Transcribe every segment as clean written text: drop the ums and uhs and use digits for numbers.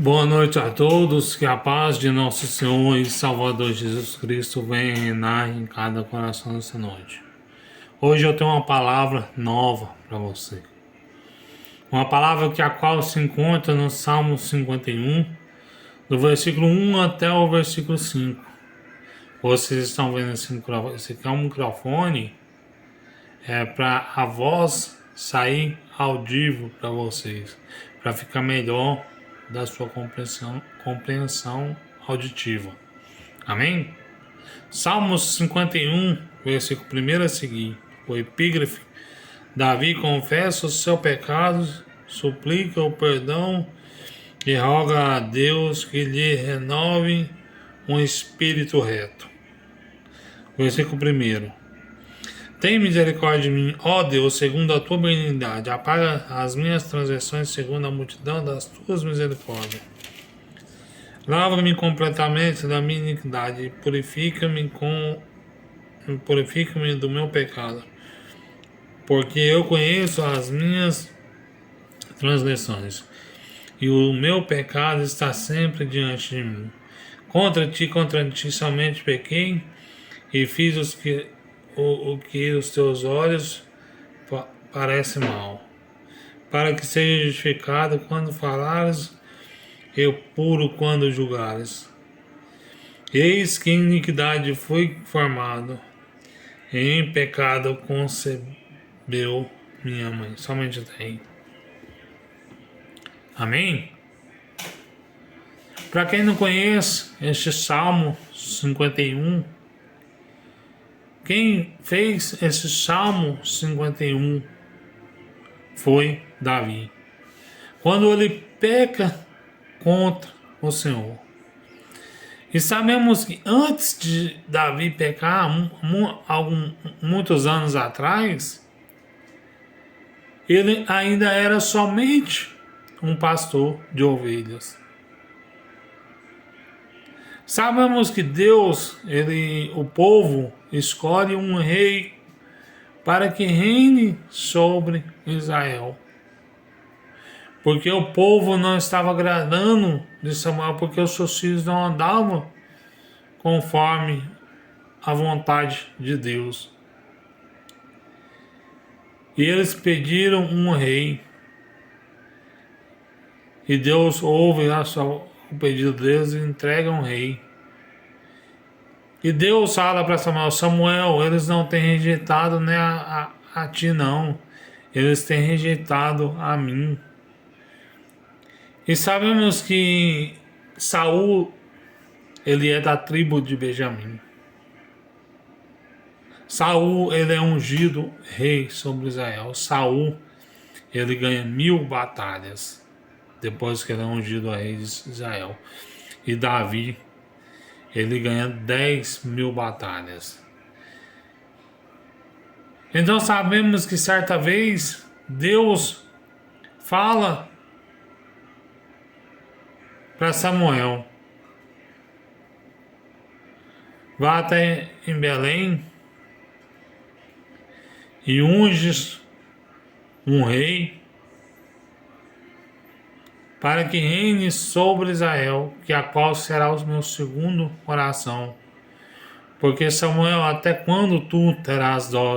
Boa noite a todos, que a paz de nosso Senhor e Salvador Jesus Cristo venha reinar em cada coração nessa noite. Hoje eu tenho uma palavra nova para você. Uma palavra que a qual se encontra no Salmo 51, do versículo 1 até o versículo 5. Vocês estão vendo esse aqui é um microfone, para a voz sair audível para vocês, para ficar melhor da sua compreensão auditiva. Amém? Salmos 51, versículo 1 a seguir. O epígrafe: Davi confessa os seus pecados, suplica o perdão e roga a Deus que lhe renove um espírito reto. Versículo 1: Tem misericórdia de mim, ó Deus, segundo a tua benignidade. Apaga as minhas transgressões segundo a multidão das tuas misericórdias. Lava-me completamente da minha iniquidade e purifica-me do meu pecado. Porque eu conheço as minhas transgressões e o meu pecado está sempre diante de mim. Contra ti somente pequei e fiz o que os teus olhos parece mal, para que seja justificado quando falares e puro quando julgares. Eis que em iniquidade fui formado, e em pecado concebeu minha mãe. Somente até aí. Amém? Para quem não conhece este Salmo 51, quem fez esse Salmo 51 foi Davi. Quando ele peca contra o Senhor. E sabemos que antes de Davi pecar, muitos anos atrás, ele ainda era somente um pastor de ovelhas. Sabemos que Deus, o povo, escolhe um rei para que reine sobre Israel. Porque o povo não estava agradando de Samuel, porque os seus filhos não andavam conforme a vontade de Deus. E eles pediram um rei. E Deus ouve o pedido deles e entrega um rei. E Deus fala para Samuel, eles não têm rejeitado nem a ti não, eles têm rejeitado a mim. E sabemos que Saul, ele é da tribo de Benjamim. Saul, ele é ungido rei sobre Israel. Saul, ele ganha 1000 batalhas depois que ele é ungido rei de Israel. E Davi, ele ganha 10.000 batalhas. Então sabemos que certa vez Deus fala para Samuel: vá até em Belém e unges um rei para que reine sobre Israel, que a qual será o meu segundo coração. Porque Samuel, até quando tu terás dó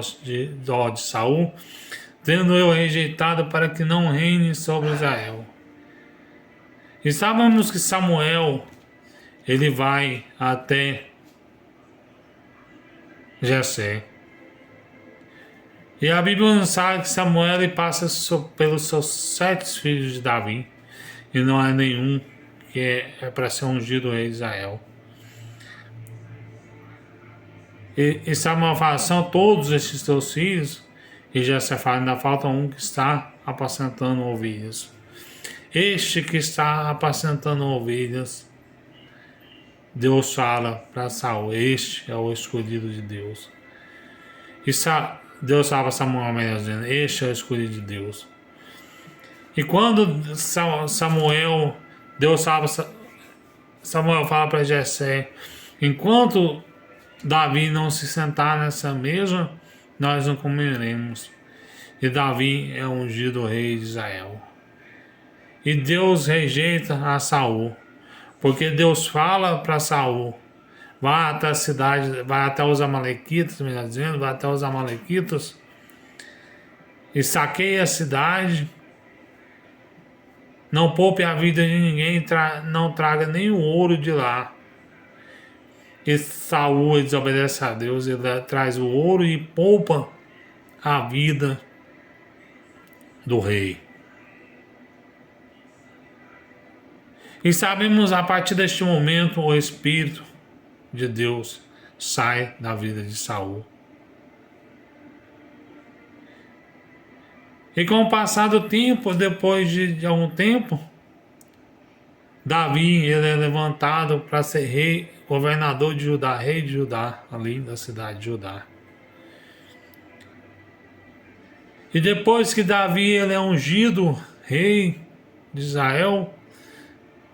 de Saul, tendo eu rejeitado para que não reine sobre Israel? E sabemos que Samuel, ele vai até Jessé. E a Bíblia nos fala que Samuel ele passa pelos seus 7 filhos de Davi. E não há nenhum que é para ser ungido rei de Israel. E Samuel fala: são todos esses teus filhos? E Jessé fala: ainda falta um que está apacentando ovelhas. Este que está apacentando ovelhas, Deus fala para Saul: este é o escolhido de Deus. E Deus fala para Samuel, melhor dizendo: este é o escolhido de Deus. E quando Samuel fala para Jessé: enquanto Davi não se sentar nessa mesa, nós não comeremos. E Davi é ungido rei de Israel. E Deus rejeita a Saul, porque Deus fala para Saul: vá até a cidade, vai até os amalequitas, melhor dizendo, vai até os amalequitas e saqueie a cidade. Não poupe a vida de ninguém, não traga nem o ouro de lá. E Saul desobedece a Deus, ele traz o ouro e poupa a vida do rei. E sabemos, a partir deste momento, o Espírito de Deus sai da vida de Saul. E com o passar do tempo, depois de algum tempo, Davi ele é levantado para ser rei, governador de Judá, rei de Judá, ali da cidade de Judá. E depois que Davi ele é ungido rei de Israel,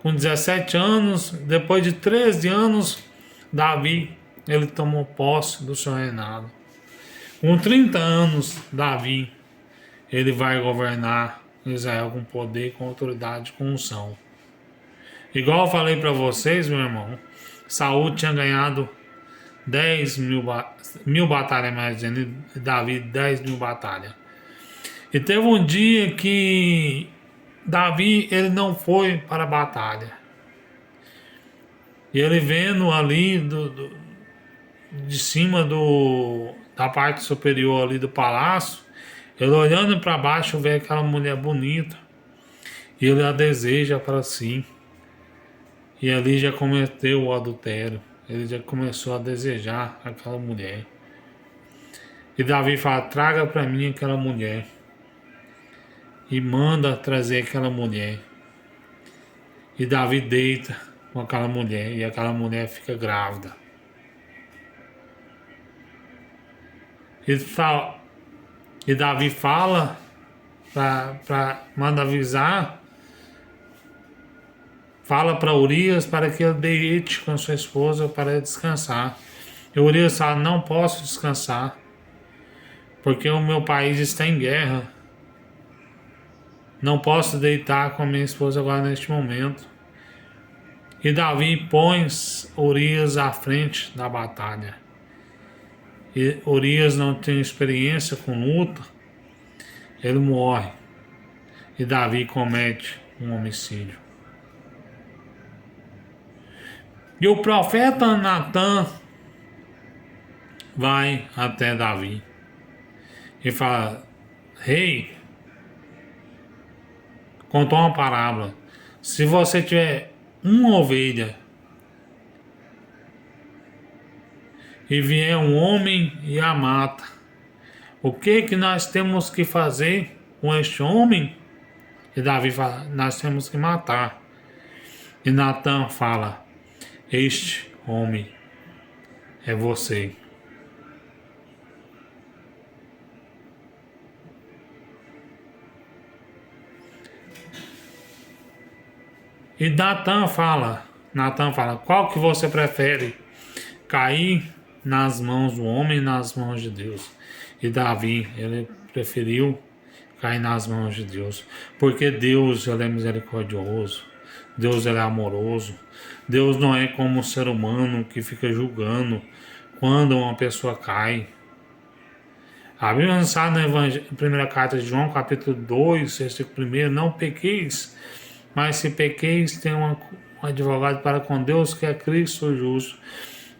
com 17 anos, depois de 13 anos, Davi ele tomou posse do seu reinado. Com 30 anos, Davi ele vai governar Israel com poder, com autoridade, com unção. Igual eu falei para vocês, meu irmão, Saul tinha ganhado 10.000 batalhas, mais dizendo, e Davi 10.000 batalhas. E teve um dia que Davi ele não foi para a batalha. E ele vendo ali de cima da parte superior ali do palácio, ele olhando para baixo vê aquela mulher bonita e ele a deseja para si. E ali já cometeu o adultério. Ele já começou a desejar aquela mulher. E Davi fala: traga para mim aquela mulher. E manda trazer aquela mulher. E Davi deita com aquela mulher. E aquela mulher fica grávida. E Davi fala, manda avisar, fala para Urias para que ele deite com sua esposa para descansar. E Urias fala: não posso descansar, porque o meu país está em guerra. Não posso deitar com a minha esposa agora neste momento. E Davi põe Urias à frente da batalha. E Urias não tem experiência com luta. Ele morre. E Davi comete um homicídio. E o profeta Natan vai até Davi e fala: rei, contou uma parábola. Se você tiver uma ovelha e vier um homem e a mata, o que nós temos que fazer com este homem? E Davi fala: nós temos que matar. E Natan fala: este homem é você. E Natan fala, qual que você prefere? Cair nas mãos do homem, nas mãos de Deus? E Davi, ele preferiu cair nas mãos de Deus, porque Deus, ele é misericordioso, Deus, ele é amoroso. Deus não é como o ser humano que fica julgando quando uma pessoa cai. A Bíblia nos fala na primeira carta de João, capítulo 2, versículo 1: não pequeis, mas se pequeis, tem um advogado para com Deus, que é Cristo justo.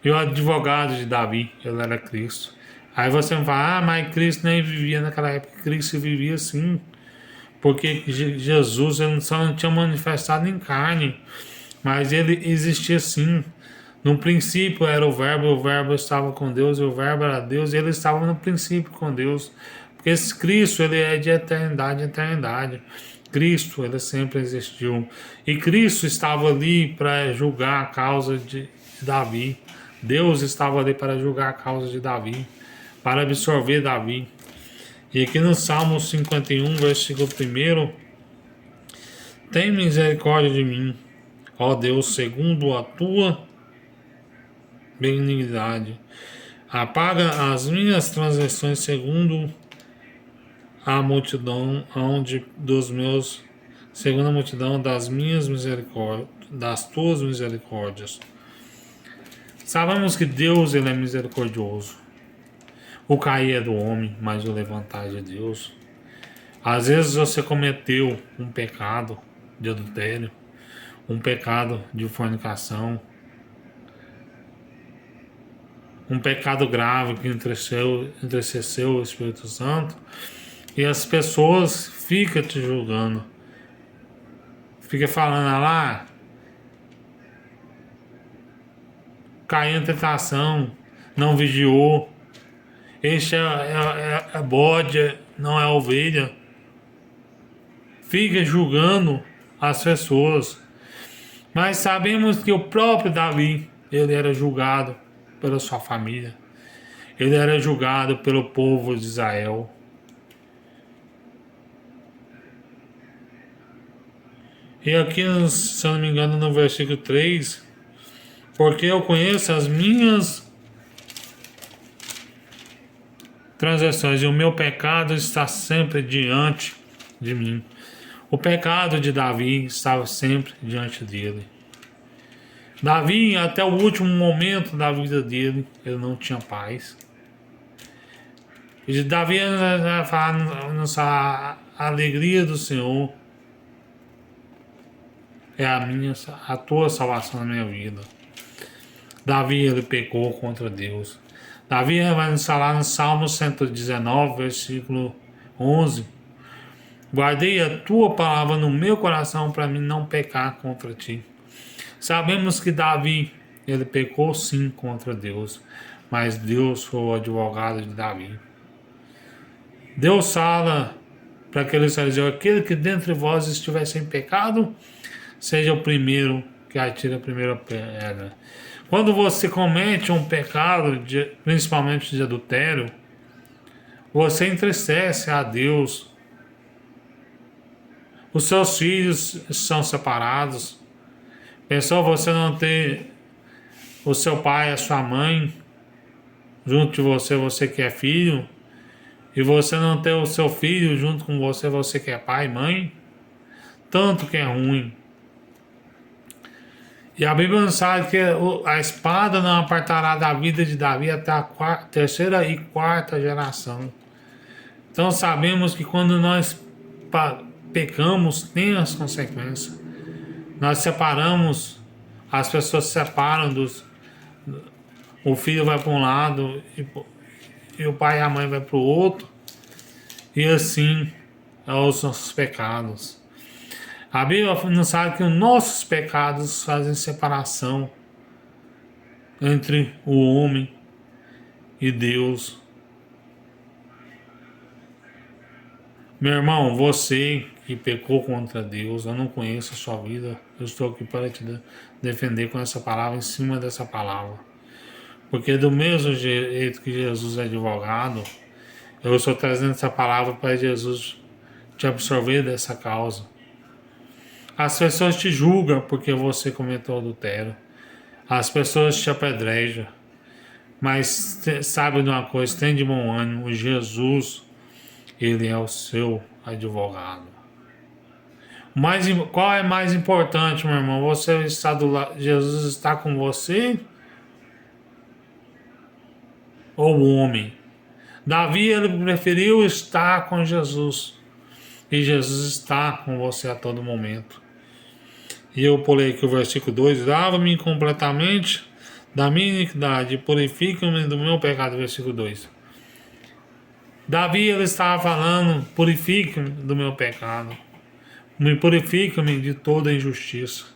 E o advogado de Davi, ele era Cristo. Aí você vai falar: mas Cristo nem vivia naquela época. Cristo vivia sim, porque Jesus ele só não tinha manifestado em carne, mas ele existia sim. No princípio era o Verbo estava com Deus, e o Verbo era Deus, e ele estava no princípio com Deus. Porque esse Cristo, ele é de eternidade em eternidade. Cristo, ele sempre existiu. E Cristo estava ali para julgar a causa de Davi. Deus estava ali para julgar a causa de Davi, para absorver Davi. E aqui no Salmo 51, versículo 1: tem misericórdia de mim, ó Deus, segundo a tua benignidade. Apaga as minhas transgressões segundo a multidão dos meus segundo a multidão das tuas misericórdias. Sabemos que Deus ele é misericordioso. O cair é do homem, mas o levantar é de Deus. Às vezes você cometeu um pecado de adultério, um pecado de fornicação, um pecado grave que entristeceu o Espírito Santo, e as pessoas ficam te julgando, fica falando lá, caiu em tentação, não vigiou, este é bode, não é ovelha. Fica julgando as pessoas. Mas sabemos que o próprio Davi, ele era julgado pela sua família. Ele era julgado pelo povo de Israel. E aqui, se eu não me engano, no versículo 3, porque eu conheço as minhas transgressões e o meu pecado está sempre diante de mim. O pecado de Davi estava sempre diante dele. Davi, até o último momento da vida dele, ele não tinha paz. E Davi fala, a alegria do Senhor é a tua salvação na minha vida. Davi, ele pecou contra Deus. Davi vai nos falar no Salmo 119, versículo 11. Guardei a tua palavra no meu coração para mim não pecar contra ti. Sabemos que Davi, ele pecou sim contra Deus, mas Deus foi o advogado de Davi. Deus fala para aqueles fariseus, aquele que dentre vós estiver sem pecado, seja o primeiro que atire a primeira pedra. Quando você comete um pecado, principalmente de adultério, você entristece a Deus. Os seus filhos são separados. Pensou você não ter o seu pai, a sua mãe junto de você, você que é filho, e você não ter o seu filho junto com você, você que é pai e mãe? Tanto que é ruim. E a Bíblia nos fala que a espada não apartará da vida de Davi até a terceira e quarta geração. Então sabemos que quando nós pecamos, tem as consequências. Nós separamos, as pessoas se separam o filho vai para um lado e o pai e a mãe vai para o outro, e assim é os nossos pecados. A Bíblia nos fala que os nossos pecados fazem separação entre o homem e Deus. Meu irmão, você que pecou contra Deus, eu não conheço a sua vida, eu estou aqui para te defender com essa palavra, em cima dessa palavra. Porque do mesmo jeito que Jesus é advogado, eu estou trazendo essa palavra para Jesus te absorver dessa causa. As pessoas te julgam porque você cometeu adultério. As pessoas te apedrejam. Mas sabe de uma coisa, tem de bom ânimo, Jesus, ele é o seu advogado. Qual é mais importante, meu irmão? Você está do lado, Jesus está com você ou o homem? Davi, ele preferiu estar com Jesus. E Jesus está com você a todo momento. E eu pulei aqui o versículo 2. Lava-me completamente da minha iniquidade e purifica-me do meu pecado. Versículo 2. Davi, ele estava falando, purifica-me do meu pecado. Me purifica-me de toda injustiça.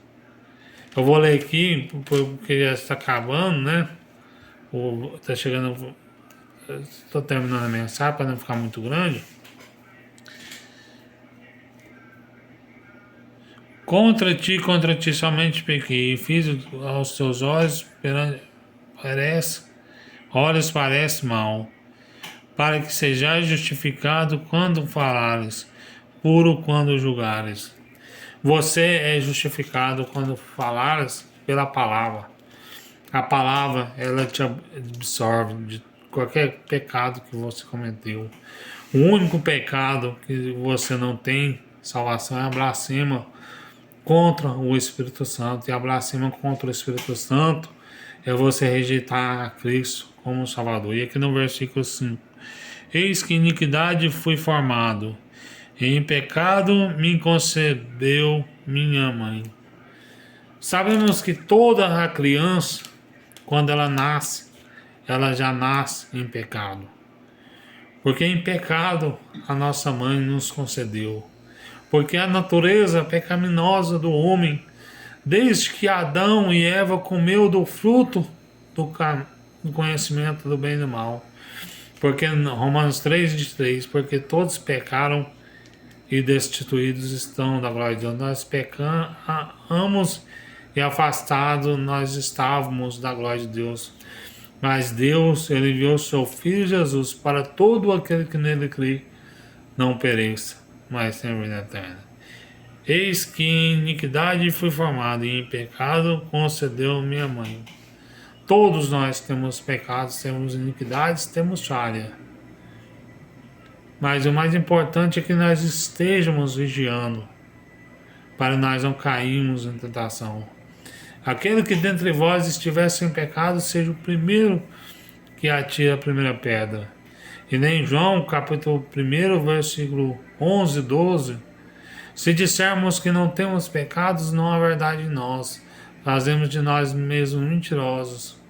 Eu vou ler aqui, porque já está acabando, né? Está chegando... Estou terminando a mensagem para não ficar muito grande. Contra ti somente pequei, fiz aos teus olhos parece mal, para que sejais justificado quando falares, puro quando julgares. Você é justificado quando falares pela palavra. A palavra, ela te absorve de qualquer pecado que você cometeu. O único pecado que você não tem Salvação é a blasfema contra o Espírito Santo. E a blasfema contra o Espírito Santo é você rejeitar a Cristo como Salvador. E aqui no versículo 5: Eis que iniquidade fui formado, e em pecado me concebeu minha mãe. Sabemos que toda a criança, quando ela já nasce em pecado. Porque em pecado a nossa mãe nos concedeu. Porque a natureza pecaminosa do homem, desde que Adão e Eva comeu do fruto do conhecimento do bem e do mal. Porque Romanos 3:23, porque todos pecaram e destituídos estão da glória de Deus. Nós pecamos e afastados nós estávamos da glória de Deus. Mas Deus, Ele enviou seu Filho Jesus para todo aquele que nele crê, não pereça, mas tenha vida eterna. Eis que em iniquidade fui formado, e em pecado concedeu minha mãe. Todos nós temos pecados, temos iniquidades, temos falha. Mas o mais importante é que nós estejamos vigiando, para nós não cairmos em tentação. Aquele que dentre vós estiver sem pecado, seja o primeiro que atire a primeira pedra. E nem João, capítulo 1, versículo 11, 12, se dissermos que não temos pecados, não há verdade em nós, fazemos de nós mesmos mentirosos,